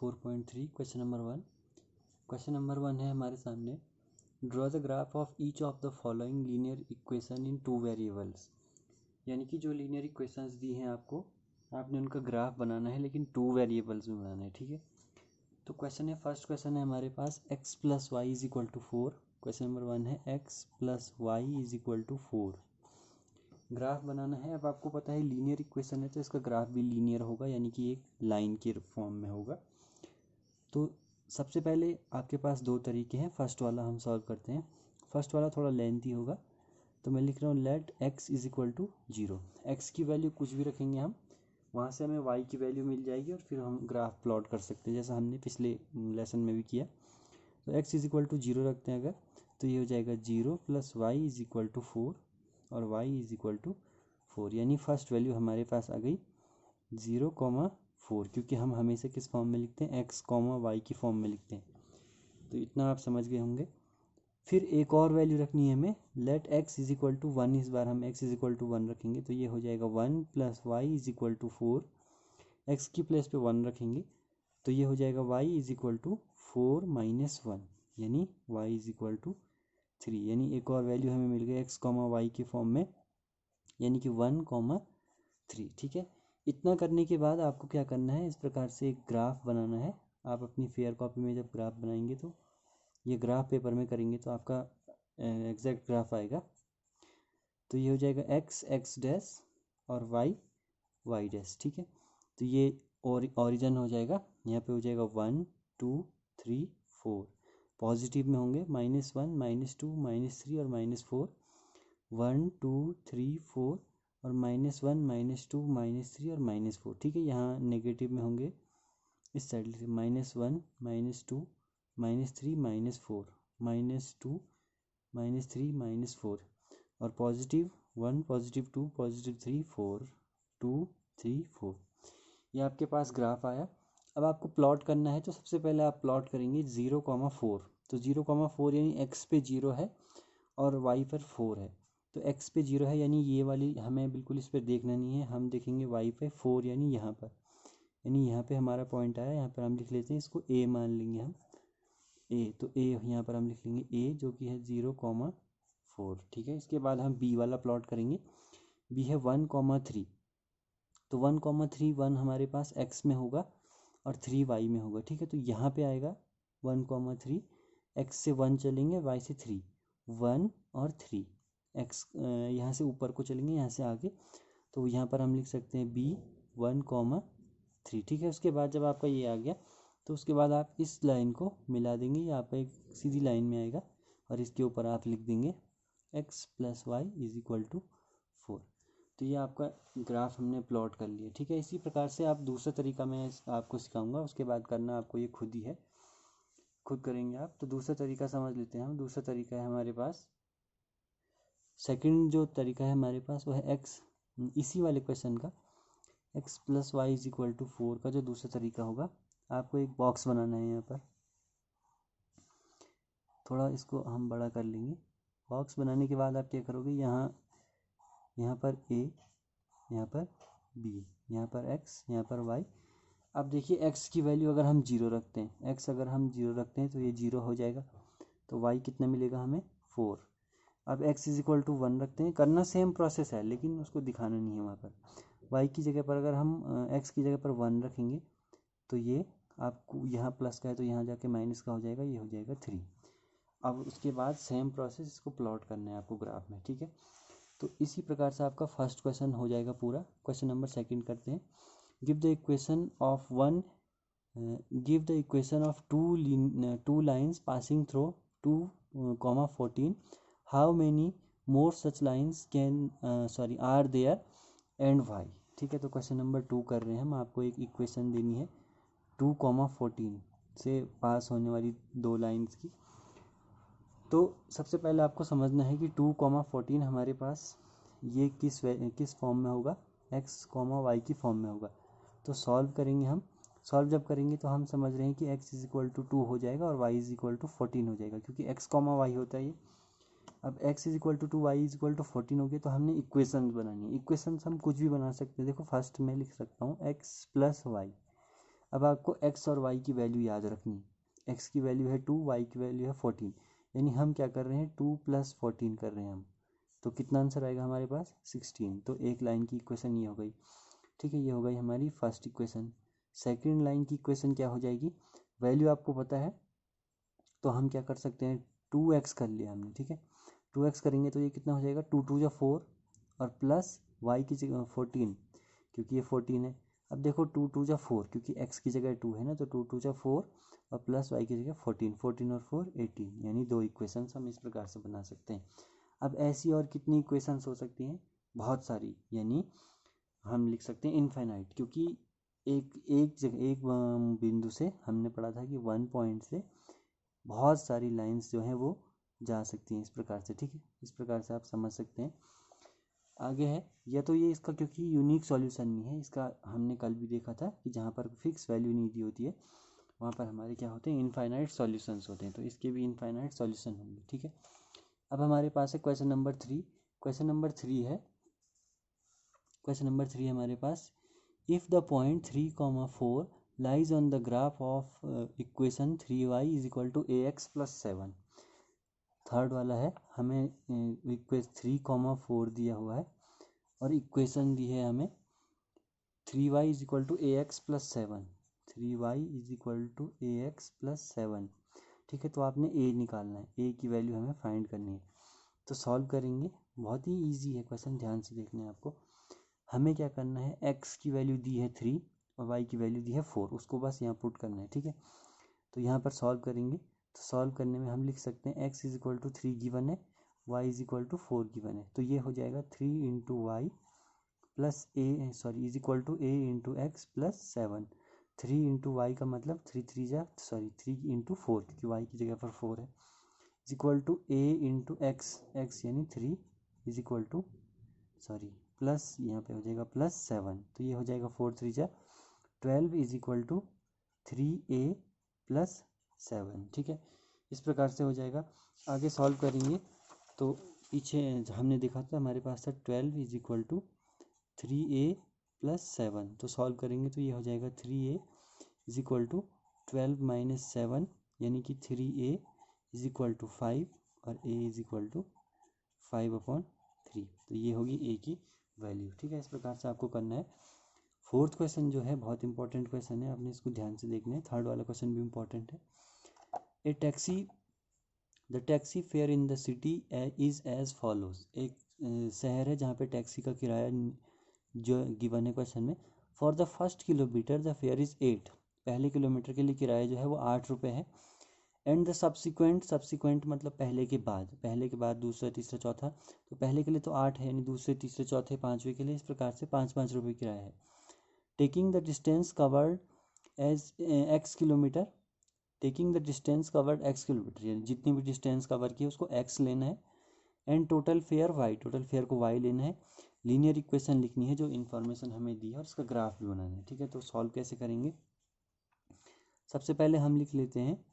4.3 question number 1। Question number 1 है हमारे सामने, draw the graph of each of the following linear equation in 2 variables. यानी कि जो लीनियर इक्वेशंस दी हैं आपको, आपने उनका ग्राफ बनाना है, लेकिन 2 वेरिएबल्स में बनाना है। ठीक है, तो क्वेश्चन है, फर्स्ट क्वेश्चन है हमारे पास x plus y is equal to 4। Question number 1 है x plus y is equal to 4। Graph बनाना है। अब आपको पता है लीनियर इक्वेशन है तो इसका ग्राफ भी लीनियर होगा, यानी कि एक लाइन के फॉर्म में होगा। तो सबसे पहले आपके पास 2 तरीके हैं। फर्स्ट वाला हम सॉल्व करते हैं। फर्स्ट वाला थोड़ा लेंथी होगा, तो मैं लिख रहा हूँ let x is equal to 0। X की वैल्यू कुछ भी रखेंगे हम, वहाँ से हमें y की वैल्यू मिल जाएगी और फिर हम ग्राफ प्लॉट कर सकते हैं, जैसा हमने पिछले लेसन में भी किया। तो x इज इक्वल टू 0 रखते हैं अगर, तो ये हो जाएगा 0 plus y is equal to 4 और y इज इक्वल टू 4। यानी फर्स्ट वैल्यू हमारे पास आ गई 0,4, क्योंकि हम हमेशा किस फॉर्म में लिखते हैं, x, y की फॉर्म में लिखते हैं। तो इतना आप समझ गए होंगे। फिर एक और वैल्यू रखनी है हमें, let x is equal to 1। इस बार हम x इज इक्वल टू 1 रखेंगे, तो ये हो जाएगा 1 plus y is equal to 4। एक्स की प्लेस पे 1 रखेंगे, तो ये हो जाएगा y is equal to 4 minus 1, यानी y इज इक्वल टू 3। यानी एक और वैल्यू हमें मिल गई x, y के फॉर्म में, यानी कि 1,3। ठीक है, इतना करने के बाद आपको क्या करना है, इस प्रकार से एक ग्राफ बनाना है। आप अपनी फेयर कॉपी में जब ग्राफ बनाएंगे तो ये ग्राफ पेपर में करेंगे तो आपका एग्जैक्ट ग्राफ आएगा। तो ये हो जाएगा x x डैश और y y डैश। ठीक है, तो ये ओरिजिन हो जाएगा, यहाँ पे हो जाएगा 1 2 3 4। पॉजिटिव में होंगे -1 -2 -3 और -4, 1 2 3 4 और -1 -2 -3 और -4। ठीक है, यहाँ नेगेटिव में होंगे इस साइड से -1 -2 -3 -4 -2 -3 -4 और पॉजिटिव 1 पॉजिटिव 2 पॉजिटिव 3 4 2 3 4। ये आपके पास ग्राफ आया। अब आपको प्लॉट करना है, तो सबसे पहले आप प्लॉट करेंगे 0,4। तो 0,4 यानी x पे 0 है और y पर 4 है। तो x पे 0 है, यानी ये वाली हमें बिल्कुल इस पर देखना नहीं है, हम देखेंगे y पे 4, यानी यहाँ पर, यानी यहाँ पे हमारा पॉइंट आया। यहाँ पर हम लिख लेते हैं, इसको a मान लेंगे हम, a। तो a यहाँ पर हम लिख लेंगे a, जो कि है 0,4। ठीक है, इसके बाद हम b वाला प्लॉट करेंगे। b है 1,3। तो 1,3 1 हमारे पास x में होगा और 3 y में होगा। ठीक है, तो यहाँ पे आएगा 1,3, x से 1 चलेंगे, y से 3, 1 और 3, x यहाँ से ऊपर को चलेंगे, यहाँ से आगे, तो यहाँ पर हम लिख सकते हैं b 1,3। ठीक है, उसके बाद जब आपका ये आ गया, तो उसके बाद आप इस लाइन को मिला देंगे, यहाँ पर एक सीधी लाइन में आएगा और इसके ऊपर आप लिख देंगे x plus y is equal to 4। तो ये आपका ग्राफ हमने प्लॉट कर लिया। ठीक है, इसी प्रकार से आप दूसरा तरीका मैं आपको सिखाऊंगा, उसके बाद करना आपको ये खुद ही है, खुद करेंगे आप। तो दूसरा तरीका समझ लेते हैं हम। दूसरा तरीका है हमारे पास, सेकंड जो तरीका है हमारे पास वो है x, इसी वाले क्वेश्चन का x plus y is equal to 4 का जो दूसरा तरीका होगा। आपको एक बॉक्स बनाना है, यहाँ पर थोड़ा इसको हम बड़ा कर लेंगे। बॉक्स बनाने के बाद आप क्या करोगे, यहाँ पर a, यहाँ पर b, यहाँ पर x, यहाँ पर y। अब देखिए x की वैल्यू अगर हम 0 रखते हैं, x अगर हम 0 रखते हैं तो ये 0 हो जाएगा, तो y कितना मिलेगा हमें 4। अब x इज इक्वल टू 1 रखते हैं, करना सेम प्रोसेस है लेकिन उसको दिखाना नहीं है वहाँ पर। y की जगह पर अगर हम x की जगह पर 1 रखेंगे, तो ये आपको यहाँ प्लस का है तो यहाँ जाके माइनस का हो जाएगा, ये हो जाएगा 3। अब उसके बाद सेम प्रोसेस, इसको प्लॉट करना है आपको ग्राफ में। ठीक है, तो इसी प्रकार से आपका फर्स्ट क्वेश्चन हो जाएगा पूरा। क्वेश्चन नंबर सेकंड करते हैं। Give the equation of two lines passing through 2,14। How many more such lines are there and why. ठीक है, तो क्वेश्चन नंबर 2 कर रहे हैं हम। आपको एक इक्वेशन देनी है 2,14 से पास होने वाली 2 लाइन्स की। तो सबसे पहले आपको समझना है कि 2,14 हमारे पास ये किस फॉर्म में होगा, x, y की फॉर्म में होगा। तो सॉल्व करेंगे हम। सॉल्व जब करेंगे तो हम समझ रहे हैं कि x इज इक्वल टू 2 हो जाएगा और y इज इक्वल टू 14 हो जाएगा, क्योंकि x, y होता है ये। अब x is equal to 2, y is equal to 14 हो गया, तो हमने इक्वेशंस बनानी है। इक्वेशंस हम कुछ भी बना सकते हैं। देखो फर्स्ट में लिख सकता हूँ x प्लस वाई। अब आपको एक्स और वाई की वैल्यू याद रखनी। एक्स की वैल्यू है 2, वाई की वैल्यू है 14, यानी हम क्या कर रहे हैं 2 + 14 कर रहे हैं हम। तो कितना आंसर आएगा हमारे पास 16। तो एक लाइन की इक्वेशन ये हो गई। ठीक है, ये हो गई हमारी फर्स्ट इक्वेशन। सेकंड लाइन की इक्वेशन क्या हो जाएगी, वैल्यू आपको पता है तो हम क्या कर सकते हैं 2x कर लिया हमने। ठीक है, 2x करेंगे तो ये कितना हो जाएगा 2 × 2 = 4 और प्लस y की जगह 14, क्योंकि ये 14 है। अब देखो 2 × 2 = 4, क्योंकि x की जगह 2 है ना, तो 2 × 2 = 4 और प्लस y की जगह 14, 14 और 4 18, यानी 2 इक्वेशंस हम इस प्रकार से बना सकते हैं। अब ऐसी और कितनी इक्वेशंस हो सकती हैं, बहुत सारी, यानी हम लिख सकते हैं इनफाइनाइट, क्योंकि एक बिंदु से हमने पढ़ा था कि 1 पॉइंट से बहुत सारी लाइंस जो हैं वो जा सकती हैं इस प्रकार से। ठीक है, इस प्रकार से आप समझ सकते हैं। आगे है या तो ये इसका, क्योंकि यूनिक सॉल्यूशन नहीं है इसका, हमने कल भी देखा था कि जहाँ पर फिक्स वैल्यू नहीं दी होती है वहाँ पर हमारे क्या होते हैं इनफाइनाइट सॉल्यूशंस होते हैं, तो इसके भी इनफाइनाइट सॉल्यूशन होंगे। ठीक है, अब हमारे पास है क्वेश्चन नंबर 3। क्वेश्चन नंबर 3 है, क्वेश्चन नंबर 3 हमारे पास, if the point 3, 4 lies on the graph of equation 3y = ax + 7। Third वाला है, हमें इक्वेशन 3, 4 दिया हुआ है और इक्वेशन दी है हमें 3y = ax + 7, 3y = ax + 7। ठीक है, तो आपने a निकालना है, a की वैल्यू हमें फाइंड करनी है। तो सॉल्व करेंगे, बहुत ही इजी है क्वेश्चन, ध्यान से देखना है आपको। हमें क्या करना है, x की वैल्यू दी है 3 और y की वैल्यू दी है 4, उसको बस यहाँ पुट करना है। ठीक है, तो यहाँ पर सॉल्व करेंगे, तो सॉल्व करने में हम लिख सकते हैं x = 3 गिवन है, y = 4 गिवन है, तो ये हो जाएगा 3 × y plus a × x + 7। 3 × y का मतलब 3 × 4, क्योंकि y की जगह पर 4 है, = a × x यानी 3 प्लस यहाँ पे हो जाएगा +7, तो ये हो जाएगा 4 × 3 = 12 = 3a + 7। ठीक है, इस प्रकार से हो जाएगा। आगे सॉल्व करेंगे तो पीछे हमने देखा था हमारे पास था 12 = 3a + 7, तो सॉल्व करेंगे तो ये हो जाएगा 3a = 12 - 7, यानी कि 3a = 5 और a = 5/3, तो ये होगी a की वैल्यू। ठीक है, इस प्रकार से आपको करना है। फोर्थ क्वेश्चन जो है बहुत इंपॉर्टेंट क्वेश्चन है, आपने इसको ध्यान से देखना है। थर्ड वाला क्वेश्चन भी इंपॉर्टेंट है। The taxi fare in the city is as follows. एक शहर है जहाँ पे टैक्सी का किराया जो गिवन है क्वेश्चन में, for the first kilometre the fair is 8। पहले किलोमीटर के लिए किराया जो है वो 8 रुपये है। एंड द सब्सिक्वेंट मतलब पहले के बाद दूसरा तीसरा चौथा, तो पहले के लिए तो 8 है, यानी दूसरे तीसरे चौथे पाँचवें के लिए इस प्रकार से 5-5 रुपये किराया है। Taking the distance covered as x kilometre, taking the distance covered x kilometre, यानी जितनी भी डिस्टेंस कवर की है उसको x लेना है। And total fair y, total fair को y लेना है। लीनियर इक्वेशन लिखनी है जो इन्फॉर्मेशन हमें दी है और उसका ग्राफ भी बनाना है। ठीक है, तो सॉल्व कैसे करेंगे, सबसे पहले हम लिख लेते हैं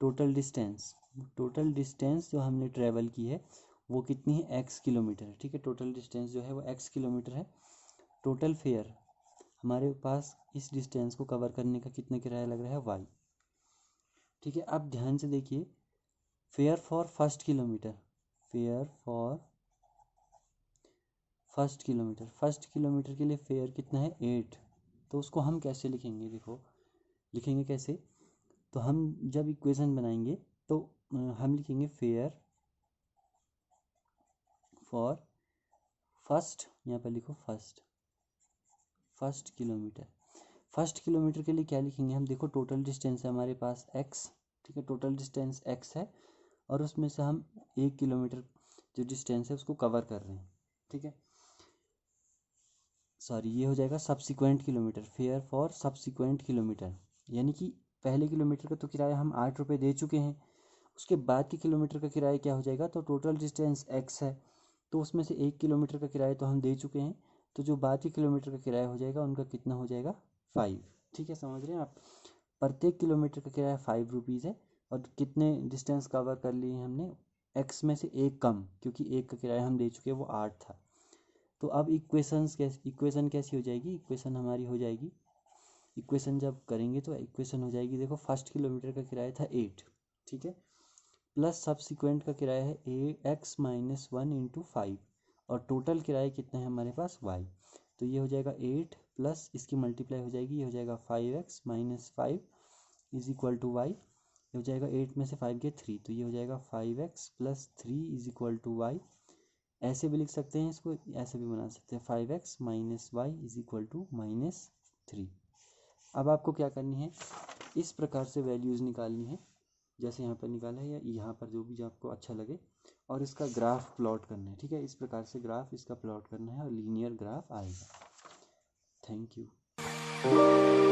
टोटल डिस्टेंस। टोटल डिस्टेंस जो हमने ट्रैवल की है वो कितनी है, x किलोमीटर है। ठीक है, टोटल डिस्टेंस जो है वो x किलोमीटर है। टोटल फेयर हमारे पास इस डिस्टेंस को कवर करने का कितना किराया लग रहा है, y। ठीक है, अब ध्यान से देखिए, fair for first kilometre, fair for first kilometre के लिए फेयर कितना है 8, तो उसको हम कैसे लिखेंगे, देखो लिखेंगे कैसे, तो हम जब इक्वेशन बनाएंगे तो हम लिखेंगे फेयर फॉर फर्स्ट, यहाँ पर लिखो फर्स्ट किलोमीटर के लिए क्या लिखेंगे हम, देखो टोटल डिस्टेंस है हमारे पास x। ठीक है, टोटल डिस्टेंस x है और उसमें से हम 1 किलोमीटर जो डिस्टेंस है उसको कवर कर रहे हैं। ठीक है, ये हो जाएगा subsequent kilometre, fair for subsequent kilometre, यानी कि पहले किलोमीटर का तो किराया हम 8 रुपये दे चुके हैं, उसके बाद के किलोमीटर का किराया क्या हो जाएगा, तो टोटल डिस्टेंस x है तो उसमें से 1 किलोमीटर का किराया तो हम दे चुके हैं, तो जो बाद के किलोमीटर का किराया हो जाएगा उनका कितना हो जाएगा 5। ठीक है, समझ रहे हैं आप, प्रत्येक किलोमीटर का किराया 5 रुपीज़ है और कितने डिस्टेंस कवर कर लिए हमने, x में से 1 कम, क्योंकि 1 का किराया हम दे चुके हैं वो 8 था। तो अब इक्वेशन कैसी हो जाएगी, इक्वेशन हमारी हो जाएगी इक्वेशन जब करेंगे तो इक्वेशन हो जाएगी, देखो फर्स्ट किलोमीटर का किराया था 8, ठीक है, प्लस सब्सिक्वेंट का किराया है x-1 इंटू 5, और टोटल किराया कितना है हमारे पास y। तो ये हो जाएगा 8 प्लस इसकी मल्टीप्लाई हो जाएगी, ये हो जाएगा 5x-5 is equal to Y. ये हो जाएगा 8 में से 5 गए 3, तो ये हो जाएगा 5x plus 3 is equal to y. ऐसे भी लिख सकते हैं इसको, ऐसे भी बना सकते हैं, 5x minus y is equal to -3। अब आपको क्या करनी है, इस प्रकार से वैल्यूज़ निकालनी है, जैसे यहाँ पर निकाला है या यहाँ पर जो भी आपको अच्छा लगे, और इसका ग्राफ प्लॉट करना है, ठीक है। इस प्रकार से ग्राफ इसका प्लॉट करना है और लीनियर ग्राफ आएगा। Thank you.